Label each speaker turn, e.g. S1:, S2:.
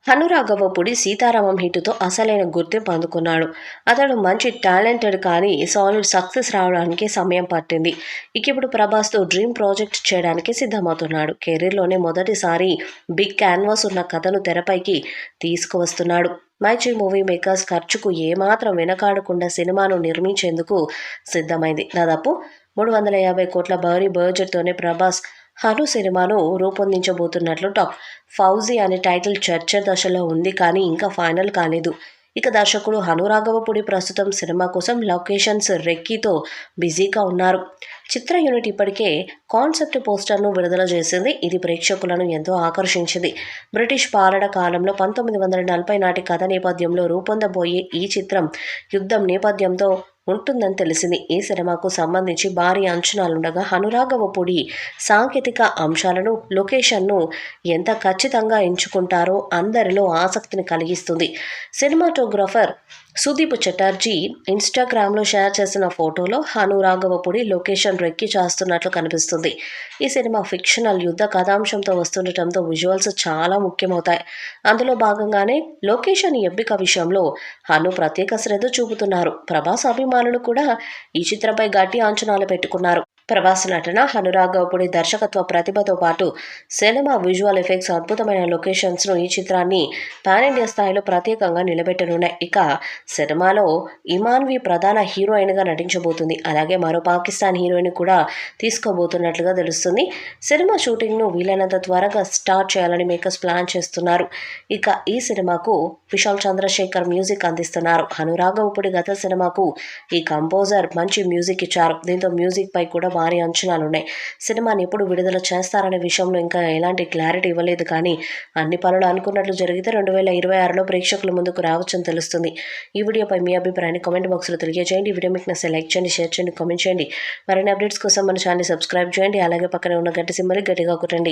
S1: హనురాఘవపుడి సీతారామం హిట్తో అసలైన గుర్తింపు అందుకున్నాడు. అతడు మంచి టాలెంటెడ్ కానీ సాలిడ్ సక్సెస్ రావడానికి సమయం పట్టింది. ఇప్పుడు ప్రభాస్తో డ్రీమ్ ప్రాజెక్ట్ చేయడానికి సిద్ధమవుతున్నాడు. కెరీర్లోనే మొదటిసారి బిగ్ క్యాన్వాస్ ఉన్న కథను తెరపైకి తీసుకువస్తున్నాడు. మైచి మూవీ మేకర్స్ ఖర్చుకు ఏమాత్రం వెనకాడకుండా సినిమాను నిర్మించేందుకు సిద్ధమైంది. దాదాపు 350 కోట్ల భారీ బడ్జెట్తోనే ప్రభాస్ హను సినిమాను రూపొందించబోతున్నట్లు టాక్. ఫౌజీ అనే టైటిల్ చర్చ దశలో ఉంది కానీ ఇంకా ఫైనల్ కాలేదు. ఇక దర్శకుడు హనురాఘవపుడి ప్రస్తుతం సినిమా కోసం లొకేషన్స్ రెక్కీతో బిజీగా ఉన్నారు. చిత్ర యూనిట్ ఇప్పటికే కాన్సెప్ట్ పోస్టర్ను విడుదల చేసింది. ఇది ప్రేక్షకులను ఎంతో ఆకర్షించింది. బ్రిటిష్ పాలన కాలంలో 1940 నాటి కథ నేపథ్యంలో రూపొందబోయే ఈ చిత్రం యుద్ధం నేపథ్యంతో ఉంటుందని తెలిసింది. ఈ సినిమాకు సంబంధించి భారీ అంచనాలుండగా హనురాఘవపుడి సాంకేతిక అంశాలను, లొకేషన్ను ఎంత ఖచ్చితంగా ఎంచుకుంటారో అందరిలో ఆసక్తిని కలిగిస్తుంది. సినిమాటోగ్రాఫర్ సుదీప్ చటర్జీ ఇన్స్టాగ్రామ్లో షేర్ చేసిన ఫోటోలో హనురాఘవపుడి లొకేషన్ రెక్కి చేస్తున్నట్లు కనిపిస్తుంది. ఈ సినిమా ఫిక్షనల్ యుద్ధ కథాంశంతో వస్తుండటంతో విజువల్స్ చాలా ముఖ్యమవుతాయి. అందులో భాగంగానే లొకేషన్ ఎంపిక విషయంలో హను ప్రత్యేక శ్రద్ధ చూపుతున్నారు. ప్రభాస్ అభిమానులు కూడా ఈ చిత్రంపై గట్టి అంచనాలు పెట్టుకున్నారు. ప్రభాస్ నటన, హనురాఘవపుడి దర్శకత్వ ప్రతిభతో పాటు సినిమా విజువల్ ఎఫెక్ట్స్, అద్భుతమైన లొకేషన్స్ను ఈ చిత్రాన్ని పాన్ ఇండియా స్థాయిలో ప్రత్యేకంగా నిలబెట్టనున్నాయి. ఇక సినిమాలో ఇమాన్వి ప్రధాన హీరోయిన్గా నటించబోతుంది. అలాగే మరో పాకిస్తాన్ హీరోయిన్ కూడా తీసుకోబోతున్నట్లుగా తెలుస్తుంది. సినిమా షూటింగ్ను వీలైనంత త్వరగా స్టార్ట్ చేయాలని మేకర్స్ ప్లాన్ చేస్తున్నారు. ఇక ఈ సినిమాకు విశాల్ చంద్రశేఖర్ మ్యూజిక్ అందిస్తున్నారు. హనురాఘవపుడి గత సినిమాకు ఈ కంపోజర్ మంచి మ్యూజిక్ ఇచ్చారు. దీంతో మ్యూజిక్ పై కూడా భారీ అంచనాలున్నాయి. సినిమాని ఎప్పుడు విడుదల చేస్తారనే విషయంలో ఇంకా ఎలాంటి క్లారిటీ ఇవ్వలేదు కానీ అన్ని పనులు అనుకున్నట్లు జరిగితే 2026లో ప్రేక్షకుల ముందుకు రావచ్చని తెలుస్తుంది. ఈ వీడియోపై మీ అభిప్రాయాన్ని కామెంట్ బాక్స్లో తెలియజేయండి. ఈ వీడియో మీకు నచ్చితే లైక్ చేయండి, షేర్ చేయండి, కామెంట్ చేయండి. మరిన్ని అప్డేట్స్ కోసం మన ఛానల్ని సబ్స్క్రైబ్ చేయండి. అలాగే పక్కనే ఉన్న గంట సింబల్ని గట్టిగా కొట్టండి.